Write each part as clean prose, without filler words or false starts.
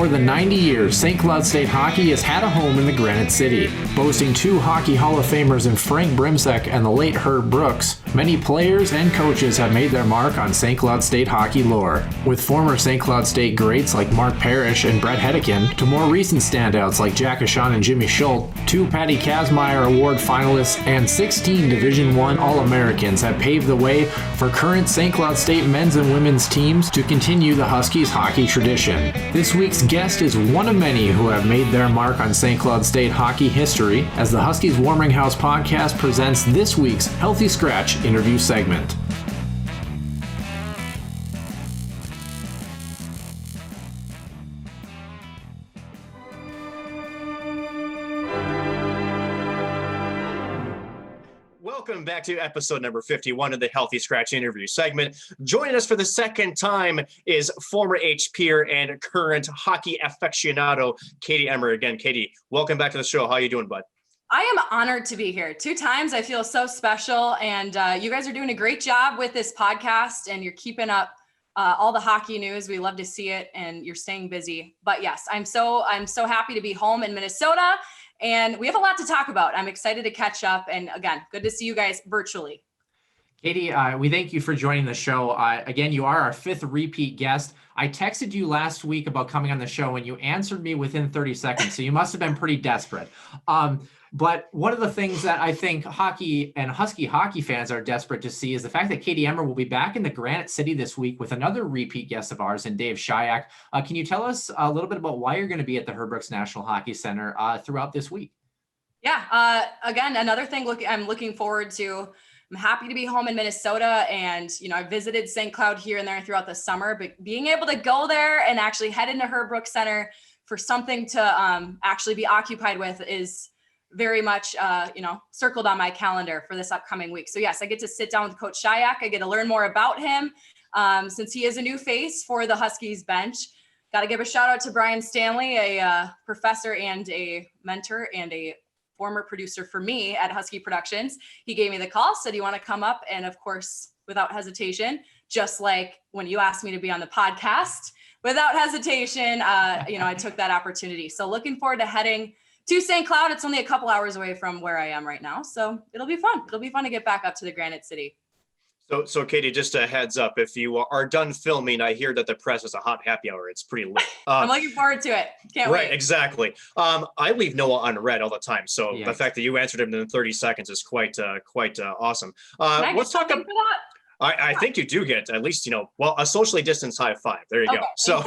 more than 90 years, St. Cloud State Hockey has had a home in the Granite City. Boasting two Hockey Hall of Famers in Frank Brimsek and the late Herb Brooks, many players and coaches have made their mark on St. Cloud State hockey lore. With former St. Cloud State greats like Mark Parrish and Brett Hedekin, to more recent standouts like Jack Ashawn and Jimmy Schultz, two Patty Kazmaier Award finalists and 16 Division I All-Americans have paved the way for current St. Cloud State men's and women's teams to continue the Huskies hockey tradition. This week's guest is one of many who have made their mark on St. Cloud State hockey history as the Huskies Warming House podcast presents this week's Healthy Scratch interview segment. Welcome back to episode number 51 of the Healthy Scratch interview segment. Joining us for the second time is former H peer and current hockey aficionado, Katie Emmer. Again, Katie, welcome back to the show. How are you doing, bud? I am honored to be here. 2 times. I feel so special. And you guys are doing a great job with this podcast and you're keeping up all the hockey news. We love to see it and you're staying busy. But yes, I'm so happy to be home in Minnesota. And we have a lot to talk about. I'm excited to catch up. And again, good to see you guys virtually. Katie, we thank you for joining the show. Again, you are our 5th repeat guest. I texted you last week about coming on the show and you answered me within 30 seconds. So you must have been pretty desperate. But one of the things that I think hockey and Husky hockey fans are desperate to see is the fact that Katie Emmer will be back in the Granite City this week with another repeat guest of ours in Dave Shayak. Can you tell us a little bit about why you're going to be at the Herb Brooks National Hockey Center throughout this week? Yeah. Again, another thing I'm looking forward to. I'm happy to be home in Minnesota and, I visited St. Cloud here and there throughout the summer, but being able to go there and actually head into Herb Brooks Center for something to actually be occupied with is very much, circled on my calendar for this upcoming week. So yes, I get to sit down with Coach Shayak. I get to learn more about him since he is a new face for the Huskies bench. Got to give a shout out to Brian Stanley, a professor and a mentor and a former producer for me at Husky Productions. He gave me the call, said, "You want to come up?" And of course, without hesitation, just like when you asked me to be on the podcast, without hesitation, I took that opportunity. So looking forward to heading to St. Cloud. It's only a couple hours away from where I am right now. So it'll be fun. It'll be fun to get back up to the Granite City. So Katie, just a heads up, if you are done filming, I hear that the press is a hot happy hour. It's pretty lit. I'm looking forward to it. Can't wait. Right, exactly. I leave Noah unread all the time. So yes. The fact that you answered him in 30 seconds is quite awesome. Let's talk about that. I think you do get at least, a socially distanced high five. There you go. So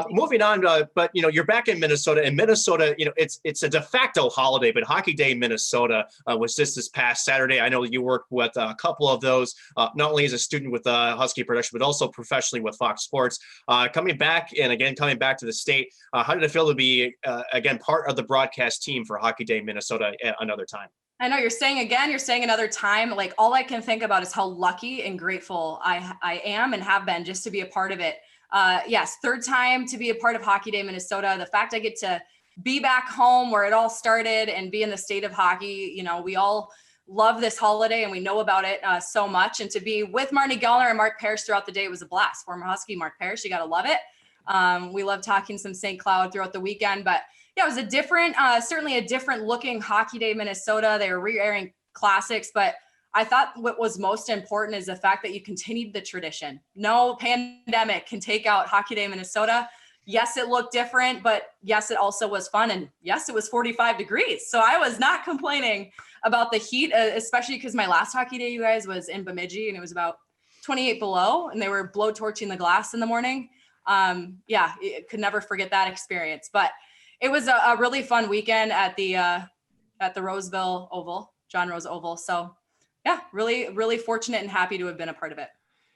moving on, but, you're back in Minnesota. In Minnesota, it's a de facto holiday, but Hockey Day in Minnesota was just this past Saturday. I know you worked with a couple of those, not only as a student with Husky Production, but also professionally with Fox Sports. Coming back to the state, how did it feel to be, again, part of the broadcast team for Hockey Day in Minnesota another time? I know you're saying another time. Like all I can think about is how lucky and grateful I am and have been just to be a part of it. Yes, 3rd time to be a part of Hockey Day Minnesota. The fact I get to be back home where it all started and be in the state of hockey. We all love this holiday and we know about it so much. And to be with Marnie Gellner and Mark Parrish throughout the day, it was a blast. Former Husky Mark Parrish, you got to love it. We love talking some St. Cloud throughout the weekend, but yeah, it was certainly a different looking Hockey Day Minnesota. They were re-airing classics, but I thought what was most important is the fact that you continued the tradition. No pandemic can take out Hockey Day Minnesota. Yes, it looked different, but yes, it also was fun. And yes, it was 45 degrees. So I was not complaining about the heat, especially because my last Hockey Day, you guys, was in Bemidji and it was about 28 below and they were blow torching the glass in the morning. Could never forget that experience, but it was a really fun weekend at the Roseville Oval, John Rose Oval. So yeah, really, really fortunate and happy to have been a part of it.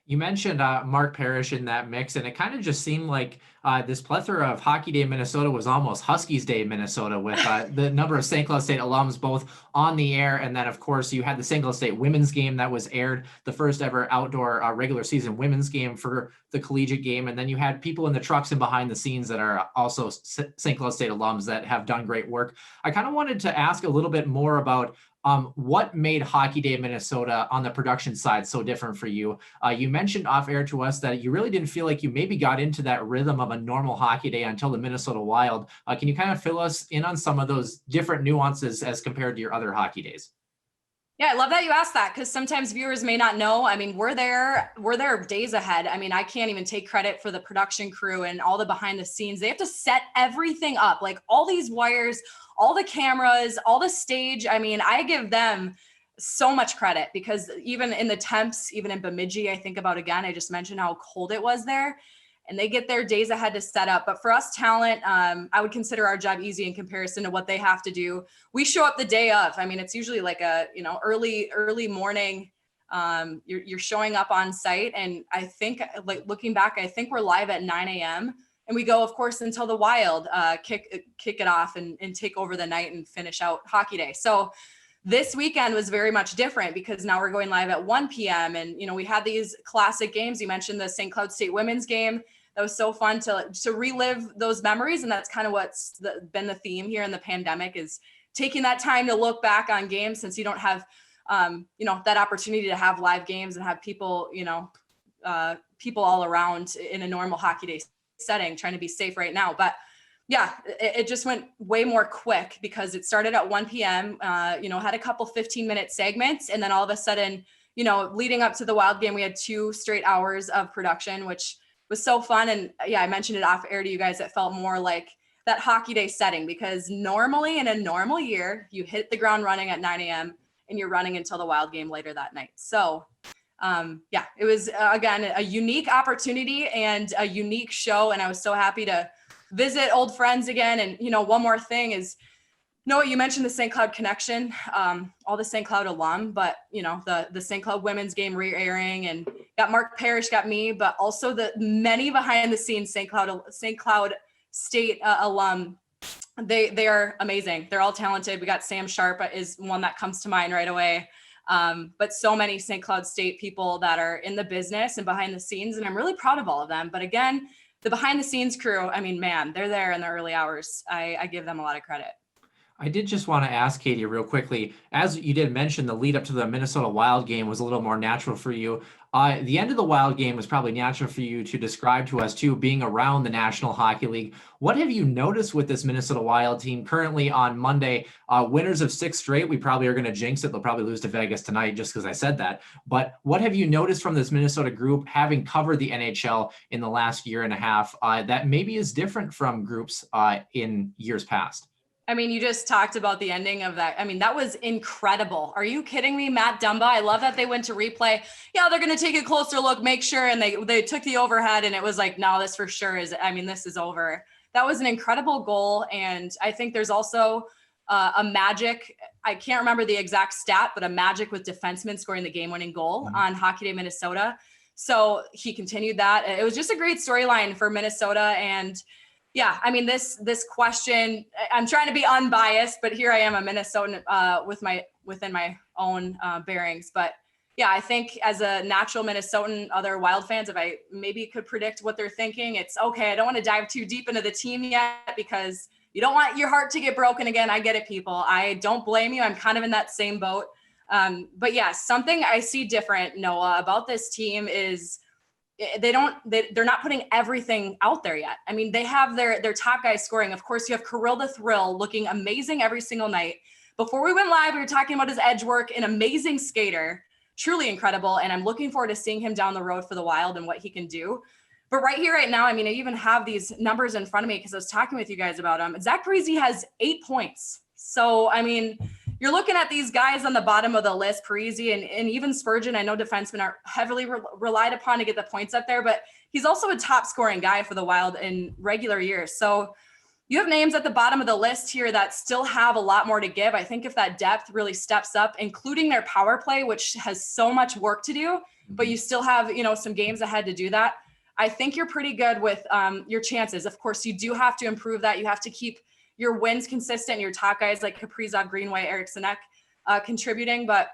You mentioned Mark Parrish in that mix, and it kind of just seemed like this plethora of Hockey Day Minnesota was almost Huskies Day Minnesota with the number of St. Cloud State alums both on the air. And then, of course, you had the St. Cloud State women's game that was aired, the first ever outdoor regular season women's game for the collegiate game. And then you had people in the trucks and behind the scenes that are also St. Cloud State alums that have done great work. I kind of wanted to ask a little bit more about what made Hockey Day Minnesota on the production side so different for you? You mentioned off air to us that you really didn't feel like you maybe got into that rhythm of a normal hockey day until the Minnesota Wild. Can you kind of fill us in on some of those different nuances as compared to your other hockey days? Yeah, I love that you asked that, because sometimes viewers may not know. I mean, we're there days ahead. I mean, I can't even take credit for the production crew and all the behind the scenes. They have to set everything up, like all these wires, all the cameras, all the stage. I mean, I give them so much credit, because even in the temps, even in Bemidji, I think about, again, I just mentioned how cold it was there, and they get their days ahead to set up. But for us talent, I would consider our job easy in comparison to what they have to do. We show up the day of. I mean, it's usually like a, early morning. You're showing up on site. And I think, like, looking back, I think we're live at 9 a.m. And we go, of course, until the Wild kick it off and take over the night and finish out hockey day. So this weekend was very much different, because now we're going live at 1 p.m. And, we had these classic games. You mentioned the St. Cloud State women's game. That was so fun to relive those memories. And that's kind of what's been the theme here in the pandemic, is taking that time to look back on games, since you don't have, that opportunity to have live games and have people, people all around in a normal hockey day setting, trying to be safe right now. But yeah, it just went way more quick, because it started at 1 p.m., had a couple 15-minute segments. And then all of a sudden, leading up to the Wild game, we had 2 straight hours of production, which was so fun. And yeah, I mentioned it off air to you guys. It felt more like that hockey day setting, because normally in a normal year, you hit the ground running at 9 a.m. and you're running until the Wild game later that night. So yeah, it was, again, a unique opportunity and a unique show. And I was so happy to visit old friends again. And, one more thing is, Noah, you mentioned the St. Cloud connection, all the St. Cloud alum, but, the St. Cloud women's game re-airing, and got Mark Parrish, got me, but also the many behind the scenes St. Cloud State alum. They are amazing. They're all talented. We got Sam Sharp is one that comes to mind right away. But so many St. Cloud State people that are in the business and behind the scenes. And I'm really proud of all of them. But again, the behind the scenes crew, I mean, man, they're there in the early hours. I give them a lot of credit. I did just want to ask Katie real quickly, as you did mention, the lead up to the Minnesota Wild game was a little more natural for you. The end of the Wild game was probably natural for you to describe to us too, being around the National Hockey League. What have you noticed with this Minnesota Wild team currently on Monday? Winners of 6 straight. We probably are going to jinx it. They'll probably lose to Vegas tonight just because I said that. But what have you noticed from this Minnesota group, having covered the NHL in the last year and a half, that maybe is different from groups in years past? I mean, you just talked about the ending of that. I mean, that was incredible. Are you kidding me? Matt Dumba. I love that they went to replay. Yeah, they're going to take a closer look, make sure. And they took the overhead, and it was like, no, this for sure is, this is over. That was an incredible goal. And I think there's also a magic. I can't remember the exact stat, but a magic with defensemen scoring the game-winning goal on Hockey Day Minnesota. So he continued that. It was just a great storyline for Minnesota. And yeah, I mean, this question, I'm trying to be unbiased, but here I am, a Minnesotan within my own bearings. But yeah, I think as a natural Minnesotan, other Wild fans, if I maybe could predict what they're thinking, it's okay. I don't want to dive too deep into the team yet, because you don't want your heart to get broken again. I get it, people. I don't blame you. I'm kind of in that same boat. But yeah, something I see different, Noah, about this team is they're not putting everything out there yet. I mean, they have their top guys scoring. Of course, you have Kirill the Thrill looking amazing every single night. Before we went live, we were talking about his edge work, an amazing skater, truly incredible. And I'm looking forward to seeing him down the road for the Wild and what he can do. But right here, right now, I mean, I even have these numbers in front of me because I was talking with you guys about him. Zach Parise has 8 points. So, I mean, you're looking at these guys on the bottom of the list, Parise and even Spurgeon. I know defensemen are heavily relied upon to get the points up there, but he's also a top scoring guy for the Wild in regular years. So you have names at the bottom of the list here that still have a lot more to give. I think if that depth really steps up, including their power play, which has so much work to do, but you still have, some games ahead to do that. I think you're pretty good with your chances. Of course, you do have to improve that. You have to keep your wins consistent, your top guys like Kaprizov, Greenway, Eric Sinek contributing. But,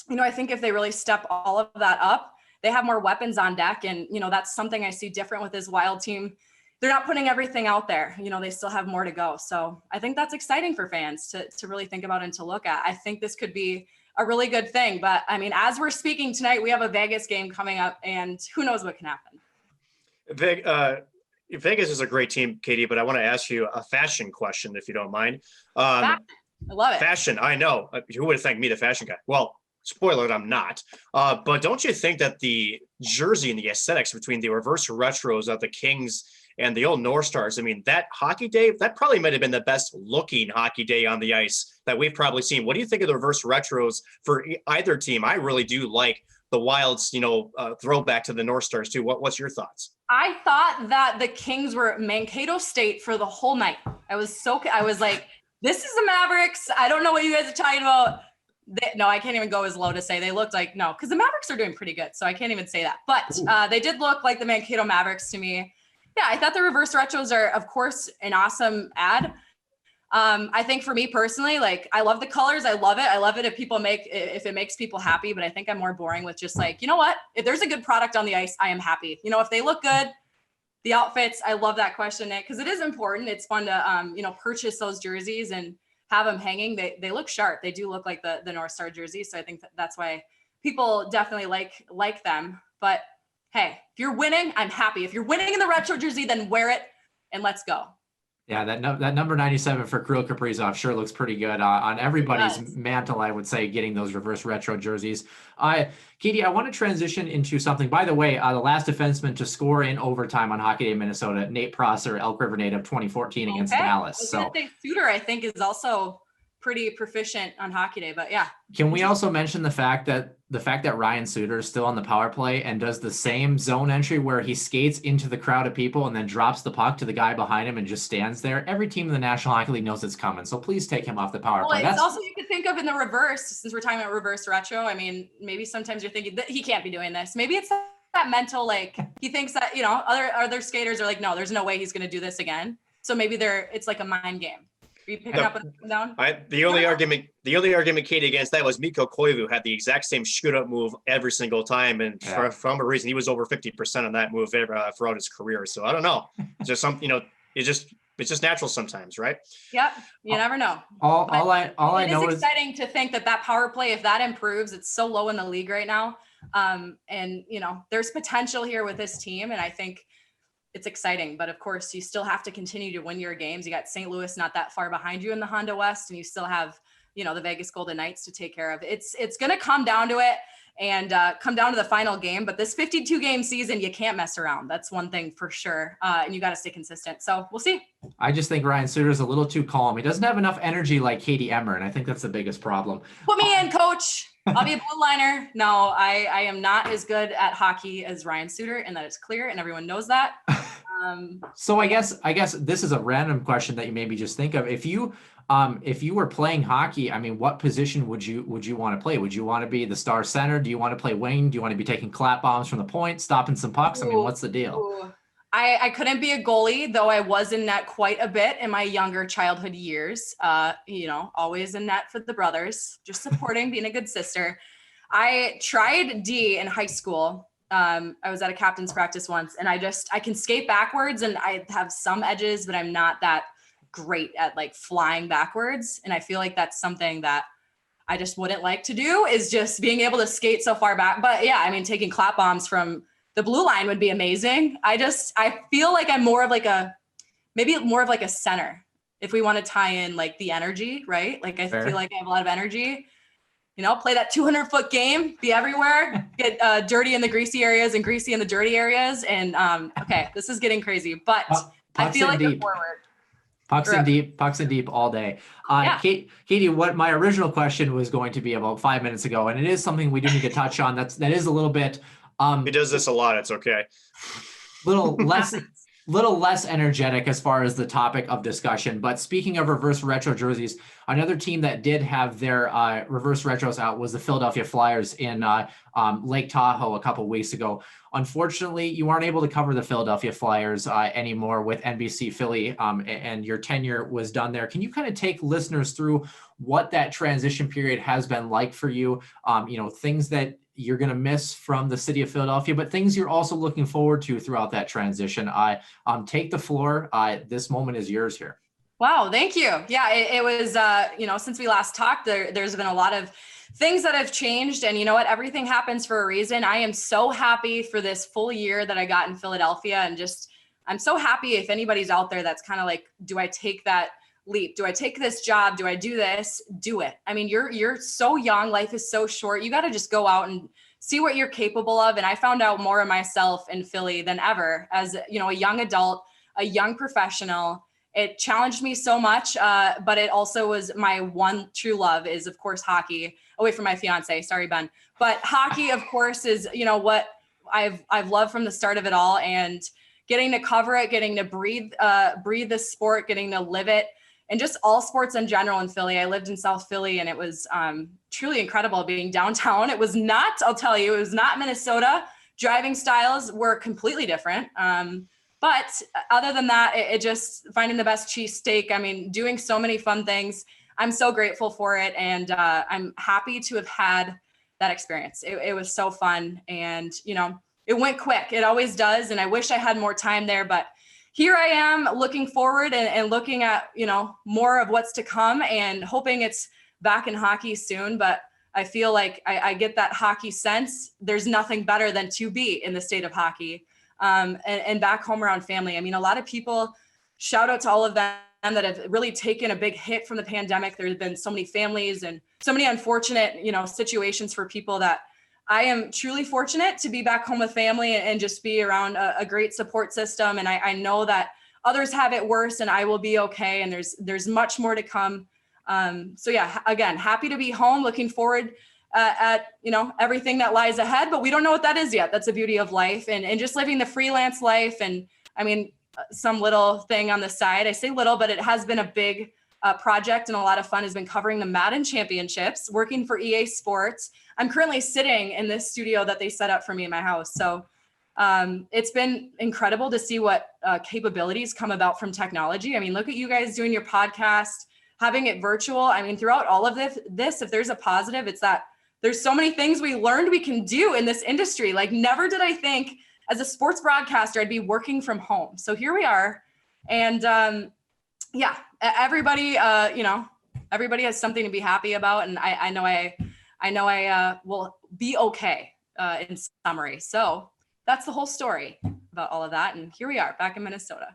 I think if they really step all of that up, they have more weapons on deck. And, that's something I see different with this Wild team. They're not putting everything out there. They still have more to go. So I think that's exciting for fans to really think about and to look at. I think this could be a really good thing. But, I mean, as we're speaking tonight, we have a Vegas game coming up, and who knows what can happen. Vegas is a great team, Katie, but I want to ask you a fashion question, if you don't mind. Fashion. I love it. Fashion, I know. Who would have think me, the fashion guy? Well, spoiler alert, I'm not. But don't you think that the jersey and the aesthetics between the reverse retros of the Kings and the old North Stars, I mean, that hockey day, that probably might have been the best looking hockey day on the ice that we've probably seen. What do you think of the reverse retros for either team? I really do like the Wild's, throwback to the North Stars too. What's your thoughts? I thought that the Kings were Mankato State for the whole night. I was like, this is the Mavericks. I don't know what you guys are talking about. No, I can't even go as low to say they looked like, no, because the Mavericks are doing pretty good. So I can't even say that. But they did look like the Mankato Mavericks to me. Yeah, I thought the reverse retros are, of course, an awesome ad. I think for me personally, like, I love the colors. I love it. I love it if it makes people happy, but I think I'm more boring with just like, you know what? If there's a good product on the ice, I am happy. If they look good, the outfits, I love that question, Nick, because it is important. It's fun to, purchase those jerseys and have them hanging. They look sharp. They do look like the North Star jersey. So I think that's why people definitely like them. But hey, if you're winning, I'm happy. If you're winning in the retro jersey, then wear it and let's go. Yeah, that number 97 for Kirill Kaprizov sure looks pretty good on everybody's mantle, I would say, getting those reverse retro jerseys. Katie, I want to transition into something. By the way, the last defenseman to score in overtime on Hockey Day Minnesota, Nate Prosser, Elk River native, 2014 against Dallas. Suter, I think, is also pretty proficient on Hockey Day, but yeah. Can we also mention the fact that Ryan Suter is still on the power play and does the same zone entry where he skates into the crowd of people and then drops the puck to the guy behind him and just stands there? Every team in the National Hockey League knows it's coming, so please take him off the power play. It's also, you could think of in the reverse, since we're talking about reverse retro. I mean, maybe sometimes you're thinking that he can't be doing this. Maybe it's that mental, like, he thinks that, other skaters are like, no, there's no way he's going to do this again. So maybe it's like a mind game. Are you picking up and down? The only argument, Katie, against that was Mikko Koivu had the exact same shoot up move every single time, and for some reason he was over 50% on that move throughout his career. So I don't know, it's just something, it's just natural sometimes, right? Yep, you never know. All I know is it's exciting to think that power play, if that improves, it's so low in the league right now, and there's potential here with this team, and I think it's exciting, but of course you still have to continue to win your games. You got St. Louis not that far behind you in the Honda West, and you still have, the Vegas Golden Knights to take care of. It's going to come down to it and come down to the final game, but this 52 game season, you can't mess around. That's one thing for sure. And you got to stay consistent. So we'll see. I just think Ryan Suter is a little too calm. He doesn't have enough energy like Katie Emmer, and I think that's the biggest problem. Put me in, coach. I'll be a blue liner. No, I am not as good at hockey as Ryan Suter, and that is clear, and everyone knows that. So I guess this is a random question that you maybe just think of. If you were playing hockey, I mean, what position would you want to play? Would you want to be the star center? Do you want to play wing? Do you want to be taking clap bombs from the point, stopping some pucks? I mean, what's the deal? I couldn't be a goalie, though I was in net quite a bit in my younger childhood years. Always in net for the brothers, just supporting, being a good sister. I tried D in high school. I was at a captain's practice once, and I can skate backwards, and I have some edges, but I'm not that great at like flying backwards. And I feel like that's something that I just wouldn't like to do, is just being able to skate so far back. But yeah, I mean, taking clap bombs from the blue line would be amazing. I feel like I'm more of like a center, if we want to tie in like the energy, right? Like I feel like I have a lot of energy, play that 200-foot game, be everywhere, get dirty in the greasy areas and greasy in the dirty areas. And okay, this is getting crazy, but I feel like the forward. Pucks and deep all day. Katie, what my original question was going to be about 5 minutes ago, and it is something we do need to touch on. That is a little bit. He does this a lot. It's okay. Little less energetic as far as the topic of discussion. But speaking of reverse retro jerseys, another team that did have their reverse retros out was the Philadelphia Flyers in Lake Tahoe a couple weeks ago. Unfortunately, you aren't able to cover the Philadelphia Flyers anymore with NBC Philly, and your tenure was done there. Can you kind of take listeners through what that transition period has been like for you? Things that you're going to miss from the city of Philadelphia, but things you're also looking forward to throughout that transition. Take the floor. This moment is yours here. Wow. Thank you. Yeah, it was, since we last talked, there's been a lot of things that have changed, and you know what, everything happens for a reason. I am so happy for this full year that I got in Philadelphia, and just I'm so happy if anybody's out there that's kind of like, do I take that leap? Do I take this job? Do I do this? Do it. I mean, you're so young. Life is so short. You got to just go out and see what you're capable of. And I found out more of myself in Philly than ever as, you know, a young adult, a young professional. It challenged me so much, but it also was my one true love is, of course, hockey. Away from my fiance, sorry, Ben. But hockey, of course, is, you know, what I've loved from the start of it all, and getting to cover it, getting to breathe this sport, getting to live it, and just all sports in general in Philly. I lived in South Philly, and it was truly incredible being downtown. It was not, I'll tell you, it was not Minnesota. Driving styles were completely different. But other than that, it just finding the best cheesesteak. I mean, doing so many fun things. I'm so grateful for it. And I'm happy to have had that experience. It was so fun. And, you know, it went quick. It always does. And I wish I had more time there. But here I am looking forward and looking at, you know, more of what's to come and hoping it's back in hockey soon. But I feel like I get that hockey sense. There's nothing better than to be in the state of hockey. And back home around family. I mean, a lot of people, shout out to all of them that have really taken a big hit from the pandemic. There's been so many families and so many unfortunate, you know, situations for people that I am truly fortunate to be back home with family and just be around a great support system. And I know that others have it worse and I will be okay. And there's much more to come. So yeah, again, happy to be home, looking forward at, you know, everything that lies ahead, but we don't know what that is yet. That's the beauty of life and just living the freelance life. And I mean, some little thing on the side, I say little, but it has been a big project and a lot of fun has been covering the Madden championships, working for EA Sports. I'm currently sitting in this studio that they set up for me in my house. So it's been incredible to see what capabilities come about from technology. I mean, look at you guys doing your podcast, having it virtual. I mean, throughout all of this, if there's a positive, it's that there's so many things we learned we can do in this industry. Like never did I think as a sports broadcaster, I'd be working from home. So here we are. And yeah, everybody, you know, everybody has something to be happy about. And I know I will be okay in summary. So that's the whole story about all of that. And here we are back in Minnesota.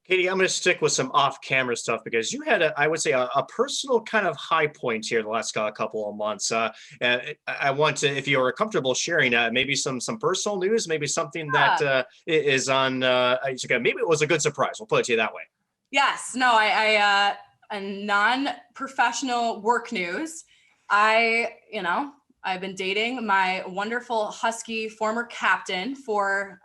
Katie, I'm going to stick with some off-camera stuff because you had, I would say, a personal kind of high point here the last couple of months. I want to, if you are comfortable sharing, maybe some personal news, maybe something that is on. Maybe it was a good surprise. We'll put it to you that way. Yes. No. I a non-professional work news. I've been dating my wonderful Husky former captain for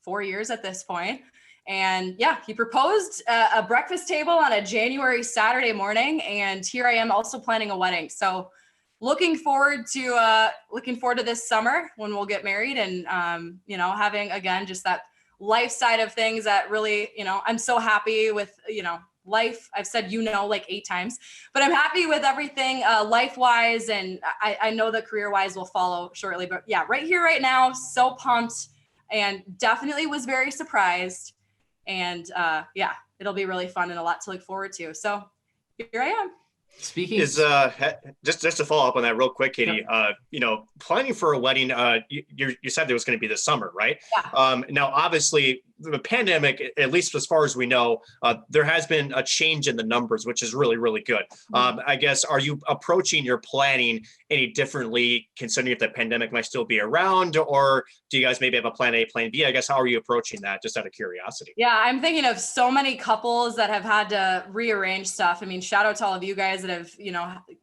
4 years at this point. And yeah, he proposed a breakfast table on a January Saturday morning. And here I am also planning a wedding. So looking forward to this summer when we'll get married and, having, again, just that life side of things that really, I'm so happy with, life. I've said, like 8 times, but I'm happy with everything life-wise. And I know that career-wise will follow shortly, but yeah, right here, right now, so pumped and definitely was very surprised. And yeah, it'll be really fun and a lot to look forward to. So here I am. Speaking is just to follow up on that real quick, Katie. Yeah. Planning for a wedding. You said there was going to be this summer, right? Yeah. Now, obviously, the pandemic, at least as far as we know, there has been a change in the numbers, which is really, really good. Mm-hmm. I guess, are you approaching your planning any differently, considering if the pandemic might still be around, or do you guys maybe have a plan A, plan B? I guess, how are you approaching that, just out of curiosity? Yeah, I'm thinking of so many couples that have had to rearrange stuff. I mean, shout out to all of you guys that have,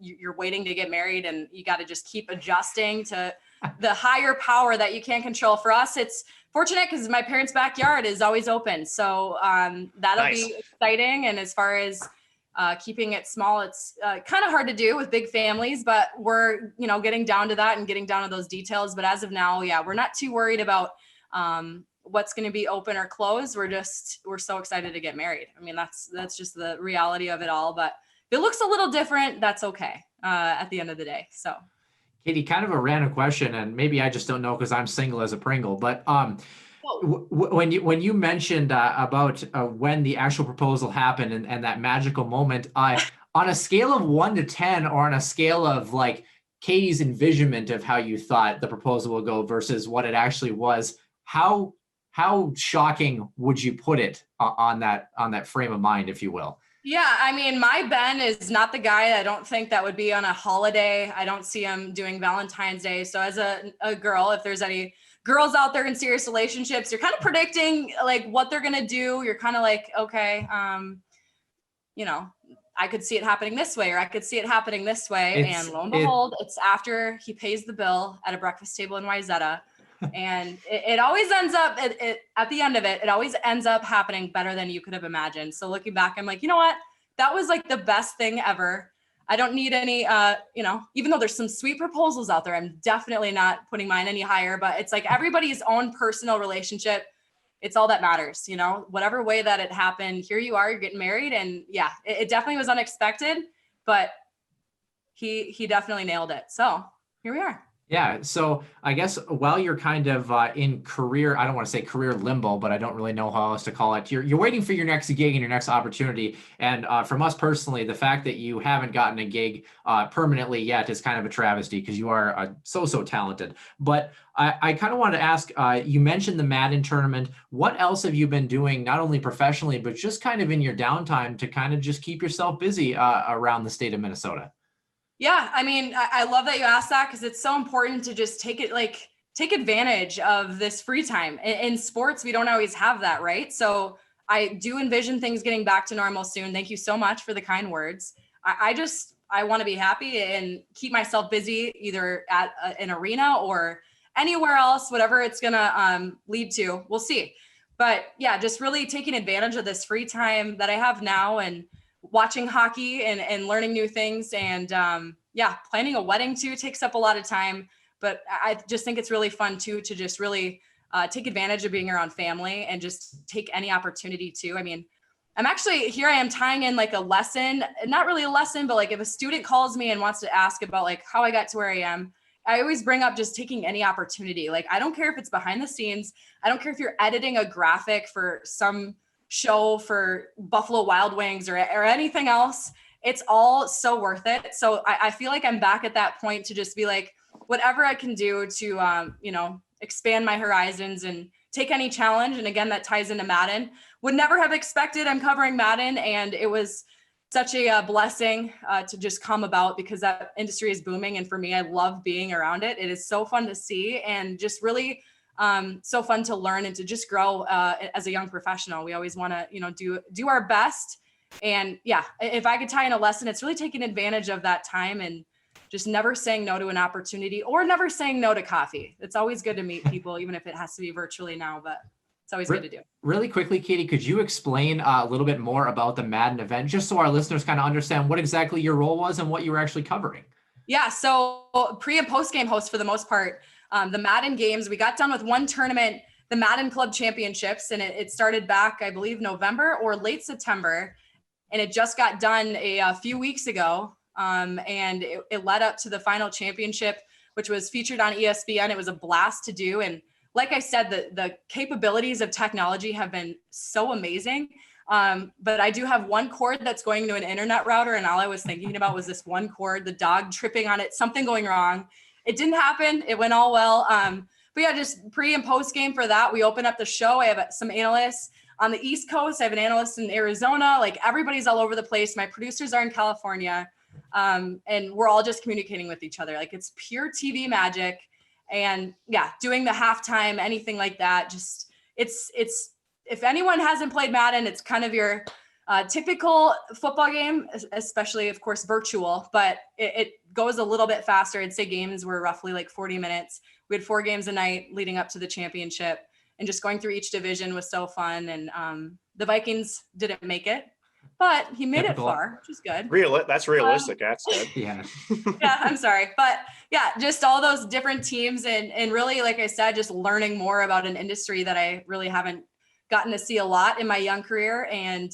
you're waiting to get married and you got to just keep adjusting to the higher power that you can't control. For us, it's fortunate because my parents' backyard is always open. So that'll be exciting. And as far as keeping it small, it's kind of hard to do with big families, but we're, getting down to that and getting down to those details. But as of now, yeah, we're not too worried about what's going to be open or closed. We're so excited to get married. I mean, that's just the reality of it all. But if it looks a little different, that's okay at the end of the day. So. Katie, kind of a random question, and maybe I just don't know because I'm single as a Pringle, but when you mentioned about when the actual proposal happened and that magical moment, on a scale of 1 to 10 or on a scale of like Katie's envisionment of how you thought the proposal would go versus what it actually was, how how shocking would you put it on that frame of mind, if you will? Yeah, I mean, my Ben is not the guy. I don't think that would be on a holiday. I don't see him doing Valentine's Day. So as a girl, if there's any girls out there in serious relationships, you're kind of predicting like what they're gonna do. You're kind of like, okay, you know, I could see it happening this way, or I could see it happening this way. And lo and behold, it's after he pays the bill at a breakfast table in Wayzata. And it always ends up at the end of it always ends up happening better than you could have imagined. So looking back, I'm like, you know what, that was like the best thing ever. I don't need any you know, even though there's some sweet proposals out there, I'm definitely not putting mine any higher, but it's like everybody's own personal relationship. It's all that matters, you know, whatever way that it happened. Here you are, you're getting married. And yeah, it definitely was unexpected, but he definitely nailed it. So here we are. Yeah. So I guess while you're kind of in career, I don't want to say career limbo, but I don't really know how else to call it. You're waiting for your next gig and your next opportunity. And from us personally, the fact that you haven't gotten a gig permanently yet is kind of a travesty because you are so talented. But I kind of wanted to ask, you mentioned the Madden tournament. What else have you been doing, not only professionally, but just kind of in your downtime to kind of just keep yourself busy around the state of Minnesota? Yeah, I mean, I love that you asked that because it's so important to just take advantage of this free time. In sports, we don't always have that, right? So I do envision things getting back to normal soon. Thank you so much for the kind words. I want to be happy and keep myself busy either at an arena or anywhere else, whatever it's going to lead to. We'll see. But yeah, just really taking advantage of this free time that I have now and watching hockey and learning new things. And yeah, planning a wedding too takes up a lot of time, but I just think it's really fun too, to just really take advantage of being around family and just take any opportunity to. I mean, I'm actually here, I am tying in like a lesson, not really a lesson, but like if a student calls me and wants to ask about like how I got to where I am, I always bring up just taking any opportunity. Like, I don't care if it's behind the scenes. I don't care if you're editing a graphic for some show for Buffalo Wild Wings or anything else. It's all so worth it. So I feel like I'm back at that point to just be like, whatever I can do to, you know, expand my horizons and take any challenge. And again, that ties into Madden. Would never have expected I'm covering Madden. And it was such a blessing to just come about because that industry is booming. And for me, I love being around it. It is so fun to see and just really so fun to learn and to just grow as a young professional. We always want to, you know, do our best. And yeah, if I could tie in a lesson, it's really taking advantage of that time and just never saying no to an opportunity or never saying no to coffee. It's always good to meet people, even if it has to be virtually now, but it's always good to do. Really quickly, Katie, could you explain a little bit more about the Madden event, just so our listeners kind of understand what exactly your role was and what you were actually covering? Yeah, so pre and post game host for the most part. The Madden games, we got done with one tournament, the Madden Club Championships, and it started back, I believe, November or late September, and it just got done a few weeks ago, and it led up to the final championship, which was featured on ESPN. It was a blast to do, and like I said, the capabilities of technology have been so amazing. But I do have one cord that's going to an internet router, and all I was thinking about was this one cord, the dog tripping on it, something going wrong. It didn't happen. It went all well. But yeah, just pre and post game for that. We open up the show. I have some analysts on the East Coast. I have an analyst in Arizona. Like, everybody's all over the place. My producers are in California. And we're all just communicating with each other. Like, it's pure TV magic. And yeah, doing the halftime, anything like that. Just it's if anyone hasn't played Madden, it's kind of your typical football game, especially, of course, virtual, but it goes a little bit faster. I'd say games were roughly like 40 minutes. We had 4 games a night leading up to the championship, and just going through each division was so fun. And the Vikings didn't make it, but he made it far, which is good. That's realistic. That's good. Yeah. Yeah, I'm sorry. But yeah, just all those different teams and really, like I said, just learning more about an industry that I really haven't gotten to see a lot in my young career and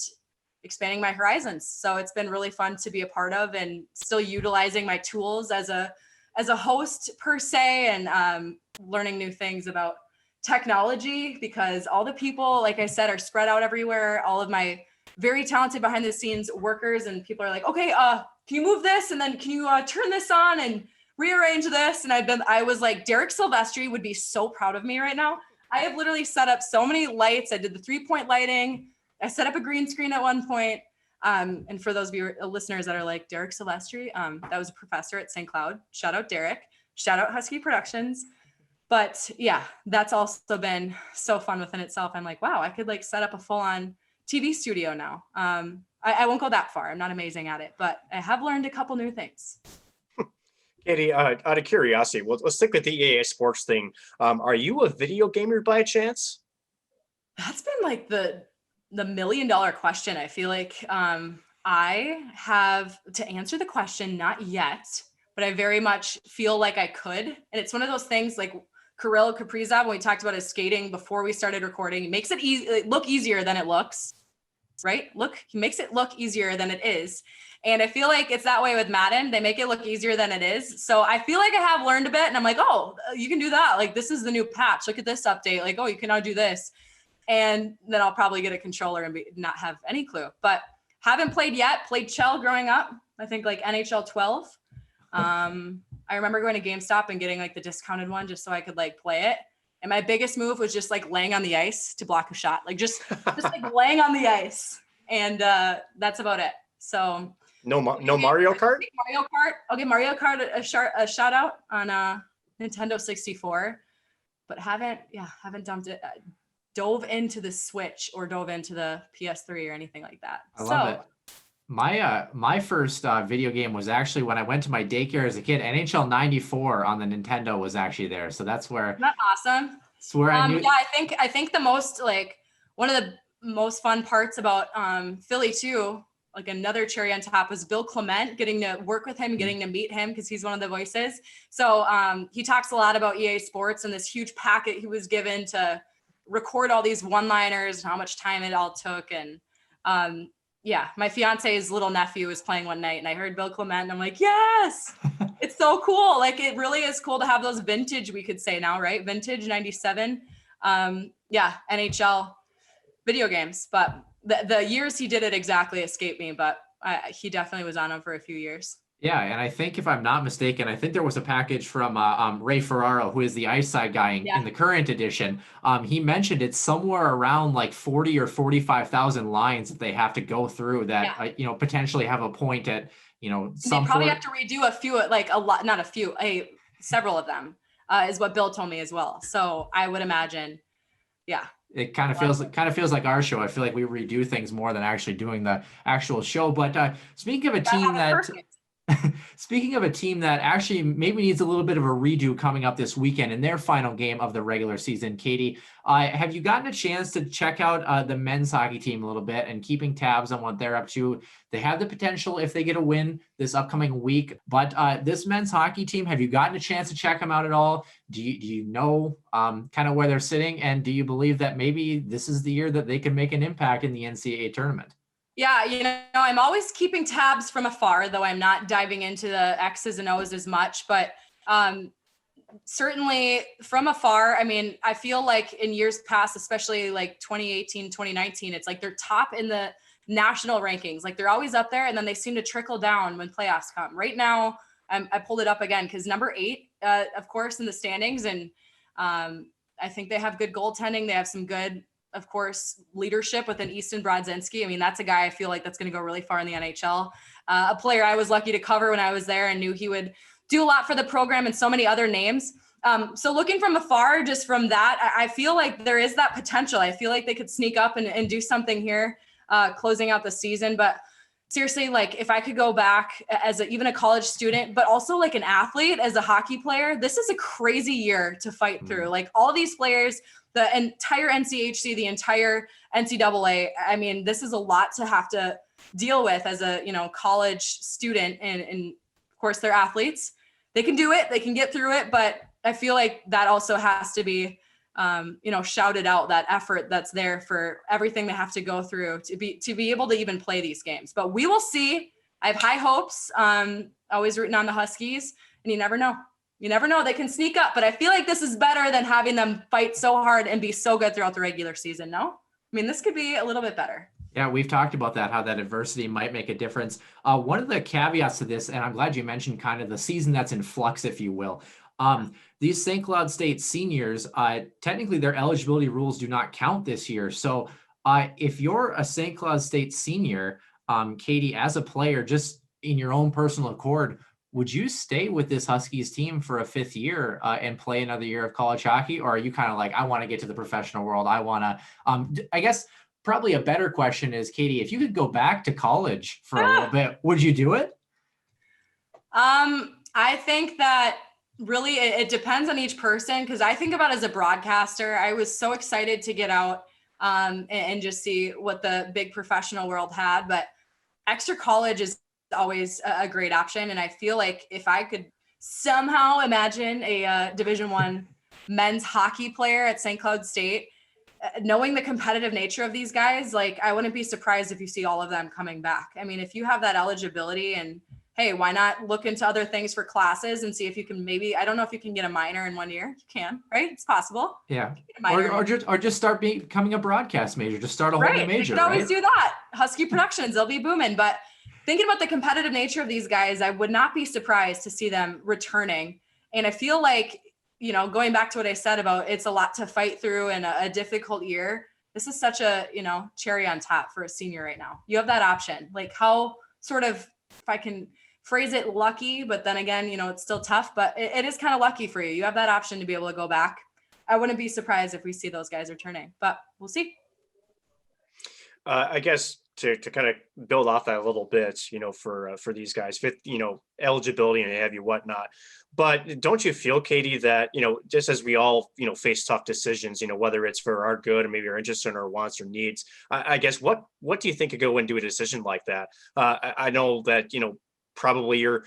expanding my horizons. So it's been really fun to be a part of and still utilizing my tools as a host per se, and learning new things about technology, because all the people, like I said, are spread out everywhere. All of my very talented behind the scenes workers and people are like, okay, can you move this? And then can you turn this on and rearrange this? And I was like, Derek Silvestri would be so proud of me right now. I have literally set up so many lights. I did the 3-point lighting. I set up a green screen at one point. And for those listeners that are like Derek Silvestri, that was a professor at St. Cloud. Shout out Derek. Shout out Husky Productions. But yeah, that's also been so fun within itself. I'm like, wow, I could like set up a full-on TV studio now. I won't go that far. I'm not amazing at it, but I have learned a couple new things. Katie, out of curiosity, let's stick with the EA Sports thing. Are you a video gamer by chance? That's been like the $1 million question. I feel like I have to answer the question, not yet, but I very much feel like I could. And it's one of those things like Kirill Kaprizov, when we talked about his skating before we started recording, he makes it look easier than it looks, right? He makes it look easier than it is. And I feel like it's that way with Madden. They make it look easier than it is. So I feel like I have learned a bit and I'm like, oh, you can do that. Like, this is the new patch. Look at this update. Like, oh, you can now do this. And then I'll probably get a controller and not have any clue, but haven't played yet. Played Chell growing up. I think like NHL 12. I remember going to GameStop and getting like the discounted one just so I could like play it. And my biggest move was just like laying on the ice to block a shot, like just like laying on the ice. And that's about it. So no Mario Kart? Mario Kart. I'll give Mario Kart a shout out on Nintendo 64, but haven't dove into the Switch or dove into the PS3 or anything like that. I love it. My first video game was actually when I went to my daycare as a kid. NHL 94 on the Nintendo was actually there, so that's where. Isn't that awesome? That's where I knew. Yeah, I think the most like one of the most fun parts about Philly too, like another cherry on top, was Bill Clement, getting to work with him, getting to meet him because he's one of the voices. So he talks a lot about EA Sports and this huge packet he was given to record all these one-liners and how much time it all took. And yeah, my fiance's little nephew was playing one night and I heard Bill Clement and I'm like, yes, it's so cool. Like, it really is cool to have those vintage, we could say now, right? Vintage 97. Yeah, NHL video games, but the years he did it exactly escaped me, but he definitely was on them for a few years. Yeah, and I think if I'm not mistaken, I think there was a package from Ray Ferraro, who is the Ice Side guy in the current edition. He mentioned it's somewhere around like 40 or 45,000 lines that they have to go through that potentially have a point at some. They probably have to redo a few, like a lot, not a few, several of them, is what Bill told me as well. So I would imagine, yeah. It kind of feels like our show. I feel like we redo things more than actually doing the actual show. But speaking of a team that. Speaking of a team that actually maybe needs a little bit of a redo coming up this weekend in their final game of the regular season, Katie, have you gotten a chance to check out the men's hockey team a little bit and keeping tabs on what they're up to? They have the potential if they get a win this upcoming week, but this men's hockey team, have you gotten a chance to check them out at all? Do you know kind of where they're sitting, and do you believe that maybe this is the year that they can make an impact in the NCAA tournament? Yeah, I'm always keeping tabs from afar, though I'm not diving into the X's and O's as much, but certainly from afar, I mean, I feel like in years past, especially like 2018, 2019, it's like they're top in the national rankings. Like, they're always up there, and then they seem to trickle down when playoffs come. Right now, I pulled it up again because number 8, of course, in the standings, and I think they have good goaltending. They have some good, of course, leadership within Easton Brodzinski. I mean, that's a guy I feel like that's going to go really far in the NHL. A player I was lucky to cover when I was there and knew he would do a lot for the program, and so many other names. So looking from afar, just from that, I feel like there is that potential. I feel like they could sneak up and do something here, closing out the season. But seriously, like, if I could go back as even a college student, but also like an athlete, as a hockey player, this is a crazy year to fight through. Like, all these players, the entire NCHC, the entire NCAA. I mean, this is a lot to have to deal with as a, college student. And of course, they're athletes. They can do it. They can get through it. But I feel like that also has to be, shouted out, that effort that's there for everything they have to go through to be able to even play these games. But we will see. I have high hopes. Always rooting on the Huskies, and you never know. You never know. They can sneak up, but I feel like this is better than having them fight so hard and be so good throughout the regular season. No? I mean, this could be a little bit better. Yeah, we've talked about that, how that adversity might make a difference. One of the caveats to this, and I'm glad you mentioned kind of the season that's in flux, if you will. These St. Cloud State seniors, technically their eligibility rules do not count this year. So if you're a St. Cloud State senior, Katie, as a player, just in your own personal accord, would you stay with this Huskies team for a 5th year and play another year of college hockey? Or are you kind of like, I want to get to the professional world. I want to, I guess probably a better question is, Katie, if you could go back to college for a little bit, would you do it? I think that really it depends on each person. Cause I think about as a broadcaster, I was so excited to get out and just see what the big professional world had, but extra college is always a great option. And I feel like if I could somehow imagine a Division I men's hockey player at St. Cloud State, knowing the competitive nature of these guys, like I wouldn't be surprised if you see all of them coming back. I mean, if you have that eligibility and hey, why not look into other things for classes and see if you can maybe, I don't know if you can get a minor in 1 year. You can, right? It's possible. Yeah. Or just start becoming a broadcast major. Just start a whole new major. You can always do that. Husky Productions, they'll be booming. But thinking about the competitive nature of these guys, I would not be surprised to see them returning. And I feel like, you know, going back to what I said about it's a lot to fight through and a difficult year. This is such a, you know, cherry on top for a senior right now. You have that option. Like how sort of, if I can phrase it, lucky, but then again, you know, it's still tough, but it is kind of lucky for you. You have that option to be able to go back. I wouldn't be surprised if we see those guys returning, but we'll see. I guess to kind of build off that a little bit, you know, for these guys, you know, eligibility and have you whatnot. But don't you feel, Katie, that, you know, just as we all, you know, face tough decisions, you know, whether it's for our good or maybe our interests and our wants or needs, I guess what do you think could go into a decision like that? I know that, you know, probably you're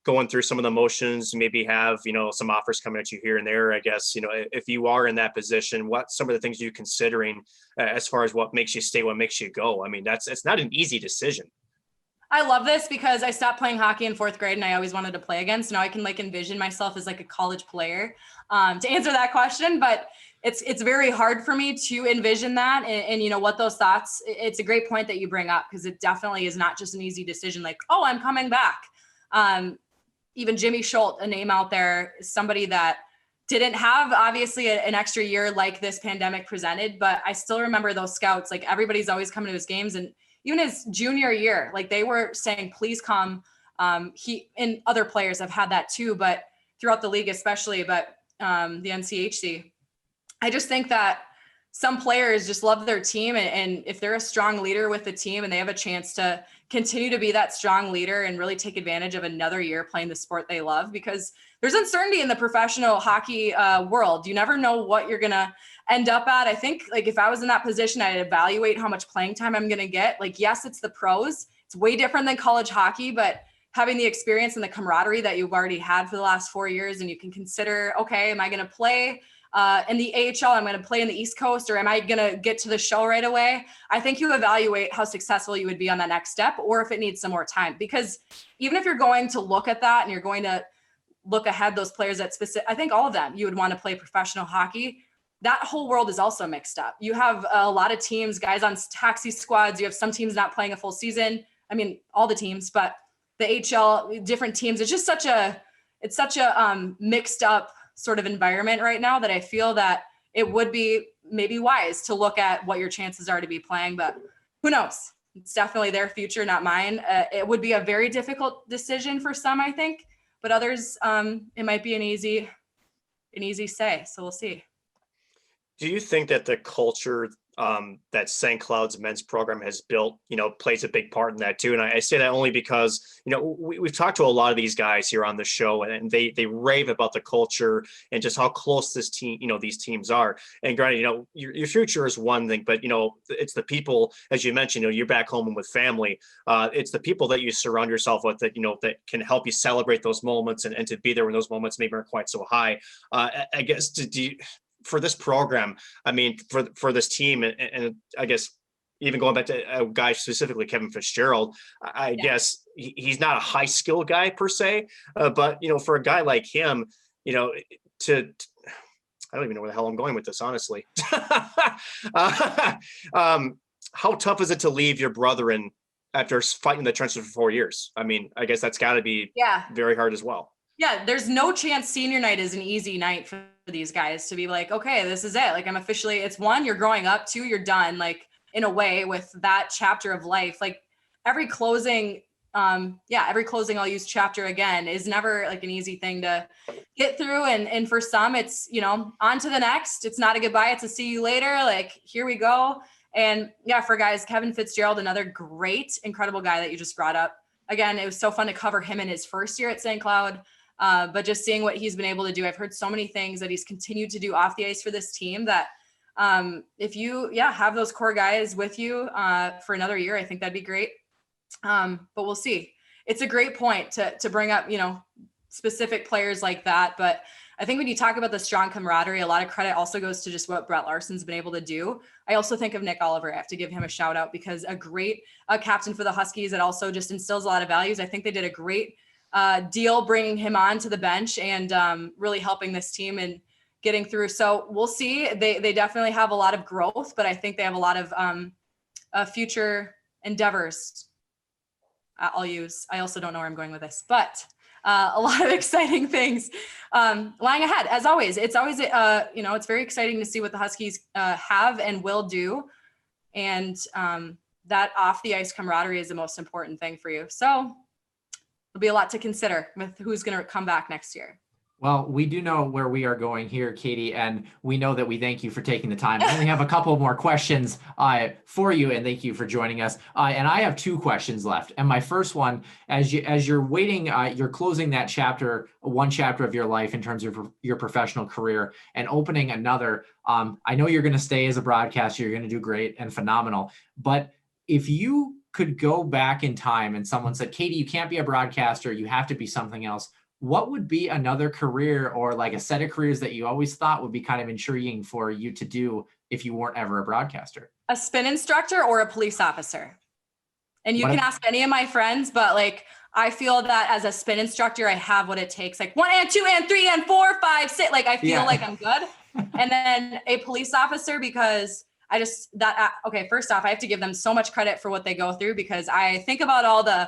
going through some of the motions, maybe have, you know, some offers coming at you here and there. I guess, you know, if you are in that position, what some of the things you're considering as far as what makes you stay, what makes you go? I mean, it's not an easy decision. I love this because I stopped playing hockey in 4th grade and I always wanted to play again. So now I can like envision myself as like a college player to answer that question. But it's very hard for me to envision that. And you know what, those thoughts, it's a great point that you bring up because it definitely is not just an easy decision. Like, oh, I'm coming back. Even Jimmy Schultz, a name out there, somebody that didn't have obviously an extra year like this pandemic presented, but I still remember those scouts, like everybody's always coming to his games. And even his junior year, like they were saying, please come. He and other players have had that too, but throughout the league, especially, but the NCHC, I just think that some players just love their team. And if they're a strong leader with the team and they have a chance to continue to be that strong leader and really take advantage of another year playing the sport they love, because there's uncertainty in the professional hockey world. You never know what you're going to end up at. I think like if I was in that position, I'd evaluate how much playing time I'm going to get. Like, yes, it's the pros. It's way different than college hockey, but having the experience and the camaraderie that you've already had for the last 4 years, and you can consider, okay, am I going to play in the AHL, I'm going to play in the East Coast, or am I going to get to the show right away? I think you evaluate how successful you would be on that next step, or if it needs some more time. Because even if you're going to look at that and you're going to look ahead, those players that specific, I think all of them, you would want to play professional hockey. That whole world is also mixed up. You have a lot of teams, guys on taxi squads. You have some teams not playing a full season. I mean, all the teams, but the HL, different teams. It's just such a mixed up sort of environment right now that I feel that it would be maybe wise to look at what your chances are to be playing, but who knows? It's definitely their future, not mine. It would be a very difficult decision for some, I think, but others, it might be an easy say. So we'll see. Do you think that the culture that St. Cloud's men's program has built, you know, plays a big part in that too? And I say that only because, you know, we've talked to a lot of these guys here on the show, and they rave about the culture and just how close this team, you know, these teams are. And granted, you know, your future is one thing, but, you know, it's the people, as you mentioned, you know, you're back home and with family. It's the people that you surround yourself with that, you know, that can help you celebrate those moments and to be there when those moments maybe aren't quite so high. I guess, for this program, I mean, for this team, and I guess even going back to a guy specifically, Kevin Fitzgerald, I guess he's not a high skill guy per se, but, you know, for a guy like him, you know, I don't even know where the hell I'm going with this, honestly. How tough is it to leave your brother after fighting the trenches for 4 years? I mean, I guess that's got to be very hard as well. Yeah, there's no chance senior night is an easy night for these guys to be like, okay, this is it. Like I'm officially, it's one, you're growing up, two, you're done, like in a way with that chapter of life. Like every closing, every closing I'll use chapter again is never like an easy thing to get through. And for some, it's, on to the next. It's not a goodbye, it's a see you later. Like, here we go. And yeah, for guys, Kevin Fitzgerald, another great, incredible guy that you just brought up. Again, it was so fun to cover him in his first year at St. Cloud. But just seeing what he's been able to do, I've heard so many things that he's continued to do off the ice for this team that if you, have those core guys with you for another year, I think that'd be great. But we'll see. It's a great point to bring up, specific players like that. But I think when you talk about the strong camaraderie, a lot of credit also goes to just what Brett Larson's been able to do. I also think of Nick Oliver. I have to give him a shout out because a great captain for the Huskies that also just instills a lot of values. I think they did a great deal bringing him on to the bench and really helping this team and getting through. So we'll see. They definitely have a lot of growth, but I think they have a lot of future endeavors. I also don't know where I'm going with this, but a lot of exciting things lying ahead. As always, it's always, it's very exciting to see what the Huskies have and will do. And that off the ice camaraderie is the most important thing for you. So there'll be a lot to consider with who's going to come back next year. Well, we do know where we are going here, Katie, and we know that we thank you for taking the time. I only have a couple more questions for you, and thank you for joining us. And I have two questions left. And my first one, as you're waiting, you're closing that chapter, one chapter of your life in terms of your professional career, and opening another. I know you're going to stay as a broadcaster. You're going to do great and phenomenal. But if you could go back in time and someone said, Katie, you can't be a broadcaster, you have to be something else, what would be another career or like a set of careers that you always thought would be kind of intriguing for you to do if you weren't ever a broadcaster? A spin instructor or a police officer. And you can ask any of my friends, but like, I feel that as a spin instructor, I have what it takes. Like 1 and 2 and 3 and 4, 5, 6. Like I feel like I'm good. And then a police officer, because first off, I have to give them so much credit for what they go through, because I think about all the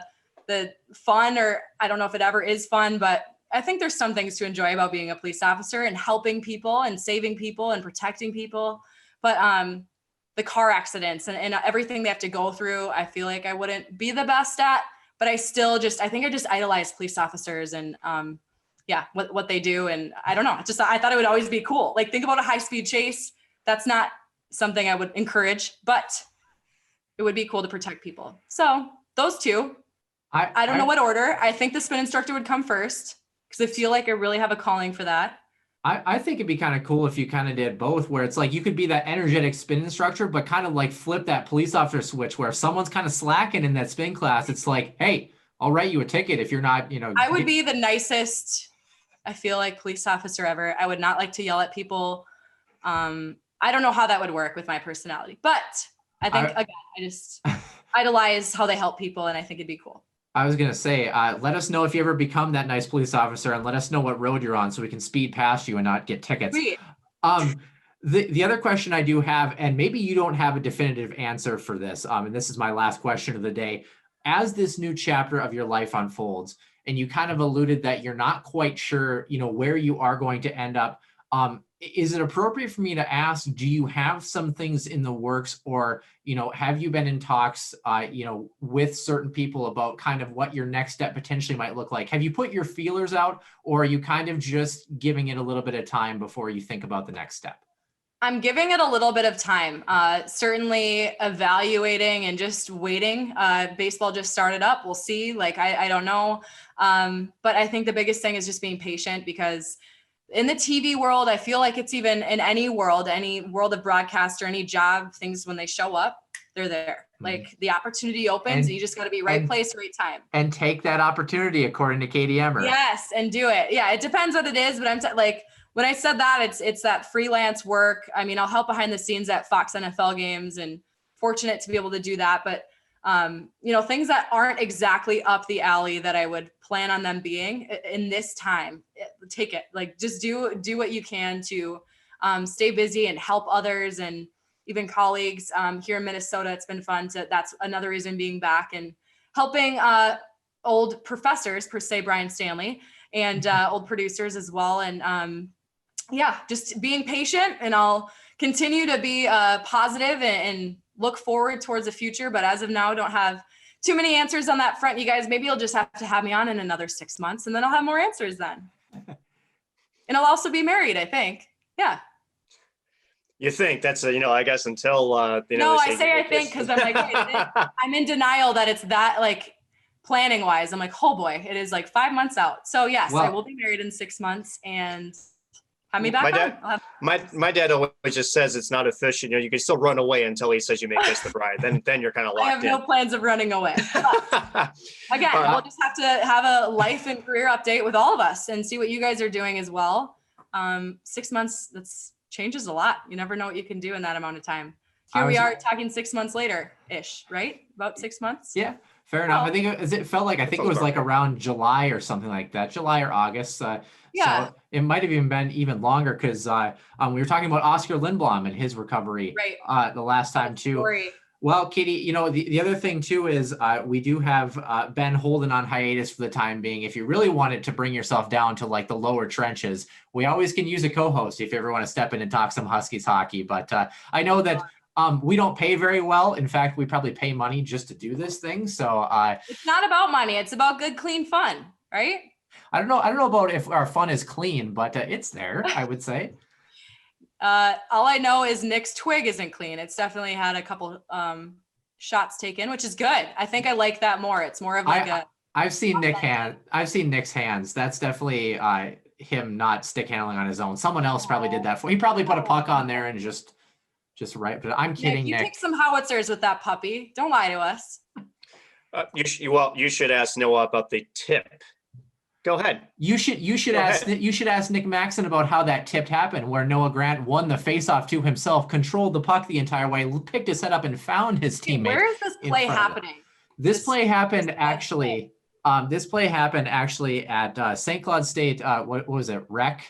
fun, or I don't know if it ever is fun, but I think there's some things to enjoy about being a police officer and helping people and saving people and protecting people. But the car accidents and everything they have to go through, I feel like I wouldn't be the best at, but I think I just idolize police officers and what they do. And I don't know, I thought it would always be cool. Like think about a high speed chase. That's not something I would encourage, but it would be cool to protect people. So those two. I don't know what order. I think the spin instructor would come first because I feel like I really have a calling for that. I think it'd be kind of cool if you kind of did both, where it's like you could be that energetic spin instructor, but kind of like flip that police officer switch where if someone's kind of slacking in that spin class, it's like, hey, I'll write you a ticket if you're not, I would be the nicest, I feel like, police officer ever. I would not like to yell at people. I don't know how that would work with my personality, but I think, again, I just idolize how they help people, and I think it'd be cool. I was going to say, let us know if you ever become that nice police officer, and let us know what road you're on so we can speed past you and not get tickets. Sweet. The other question I do have, and maybe you don't have a definitive answer for this, and this is my last question of the day. As this new chapter of your life unfolds, and you kind of alluded that you're not quite sure, where you are going to end up, is it appropriate for me to ask, do you have some things in the works, or, have you been in talks, with certain people about kind of what your next step potentially might look like? Have you put your feelers out, or are you kind of just giving it a little bit of time before you think about the next step? I'm giving it a little bit of time, certainly evaluating and just waiting. Baseball just started up. We'll see. I don't know. But I think the biggest thing is just being patient, because in the TV world, I feel like it's even in any world of broadcast or any job, things when they show up, they're there. Mm-hmm. Like the opportunity opens and you just got to be right place, right time. And take that opportunity, according to Katie Emmer. Yes, and do it. Yeah, it depends what it is, but when I said that, it's that freelance work. I mean, I'll help behind the scenes at Fox NFL games, and fortunate to be able to do that. But things that aren't exactly up the alley that I would plan on them being in this time, take it. Like just do what you can to stay busy and help others and even colleagues here in Minnesota. It's been fun that's another reason being back and helping old professors, per se, Brian Stanley, and old producers as well. And yeah, just being patient, and I'll continue to be positive and look forward towards the future. But as of now, don't have too many answers on that front. You guys, maybe you'll just have to have me on in another 6 months, and then I'll have more answers then. And I'll also be married, I think. Yeah. You think that's I guess until No, I say I think because I'm like, I'm in denial that it's that, like, planning wise. I'm like, oh boy, it is like 5 months out. So yes, well, I will be married in 6 months, and have me back. My dad always just says it's not official. You can still run away until he says you may kiss the bride. Then you're kind of locked in. I have no plans of running away. Again, we'll just have to have a life and career update with all of us and see what you guys are doing as well. 6 months, that's changes a lot. You never know what you can do in that amount of time. Here we are talking 6 months later ish, right? About 6 months. Yeah, fair enough. I think it felt like, it was like around July or something like that, July or August. Yeah. So it might have even been even longer because we were talking about Oscar Lindblom and his recovery the last time too. Story. Well, Katie, the other thing too is we do have Ben Holden on hiatus for the time being. If you really wanted to bring yourself down to like the lower trenches, we always can use a co-host if you ever want to step in and talk some Huskies hockey. But I know that we don't pay very well. In fact, we probably pay money just to do this thing. So it's not about money. It's about good, clean fun, right? I don't know about if our fun is clean, but it's there, I would say. All I know is Nick's twig isn't clean. It's definitely had a couple shots taken, which is good. I think I like that more. It's more of like I've seen Nick's hands. That's definitely him not stick handling on his own. Someone else probably did that for. He probably put a puck on there and just right. But I'm kidding, Nick. You take some howitzers with that puppy. Don't lie to us. You should ask Noah about the tip. Go ahead. You should ask Nick Maxon about how that tip happened, where Noah Grant won the faceoff to himself, controlled the puck the entire way, picked his head up, and found his teammate. Where is this play happening? This play happened actually. This play happened actually at St. Cloud State. What was it? Rec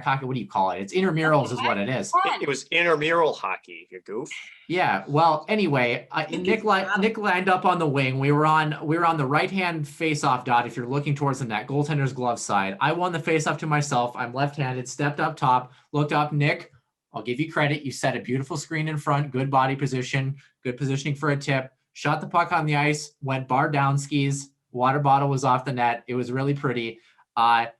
hockey. What do you call it? It's intramurals is what it is. It was intramural hockey. You goof. Yeah. Well, anyway, Nick lined up on the wing. We were on the right-hand face-off dot. If you're looking towards the net, goaltender's glove side. I won the face-off to myself. I'm left-handed. Stepped up top. Looked up. Nick, I'll give you credit. You set a beautiful screen in front. Good body position. Good positioning for a tip. Shot the puck on the ice. Went bar down skis. Water bottle was off the net. It was really pretty. I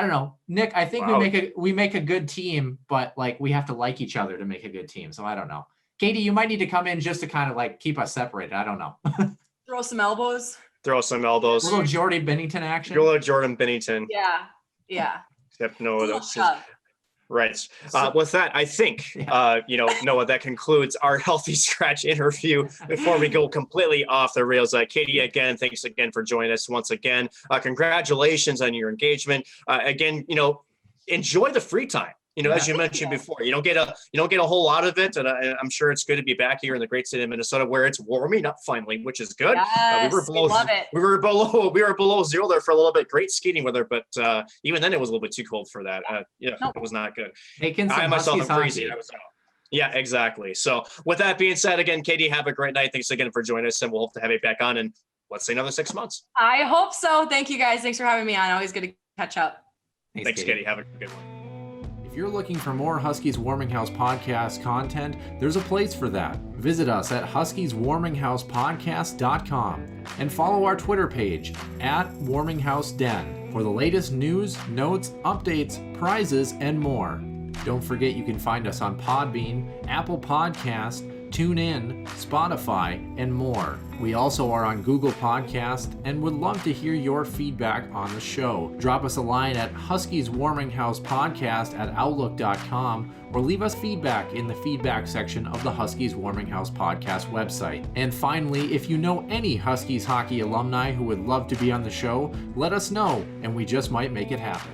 don't know, Nick. I think we make a good team, but like we have to like each other to make a good team. So I don't know. Katie, you might need to come in just to kind of like keep us separated. I don't know. Throw some elbows. A little Jordy Bennington action. A little Jordan Bennington. Yeah. Except no. Right. With that, I think, Noah, that concludes our Healthy Scratch interview. Before we go completely off the rails, Katie, again, thanks again for joining us once again. Congratulations on your engagement. Again, enjoy the free time. As you mentioned before, you don't get a whole lot of it, and I'm sure it's good to be back here in the great state of Minnesota where it's warming up finally, which is good. Yes, we were below zero there for a little bit. Great skating weather, but even then it was a little bit too cold for that. It was not good. I myself am crazy. Yeah, exactly. So with that being said, again, Katie, have a great night. Thanks again for joining us, and we'll hope to have you back on in, let's say, another 6 months. I hope so. Thank you guys. Thanks for having me on. Always good to catch up. Thanks, Katie. Have a good one. If you're looking for more Huskies Warming House podcast content, there's a place for that. Visit us at huskieswarminghousepodcast.com and follow our Twitter page @warminghouseden for the latest news, notes, updates, prizes, and more. Don't forget you can find us on Podbean, Apple Podcast, TuneIn, Spotify, and more. We also are on Google Podcast and would love to hear your feedback on the show. Drop us a line at huskieswarminghousepodcast@outlook.com or leave us feedback in the feedback section of the Huskies Warming House podcast website. And finally, if you know any Huskies hockey alumni who would love to be on the show, let us know and we just might make it happen.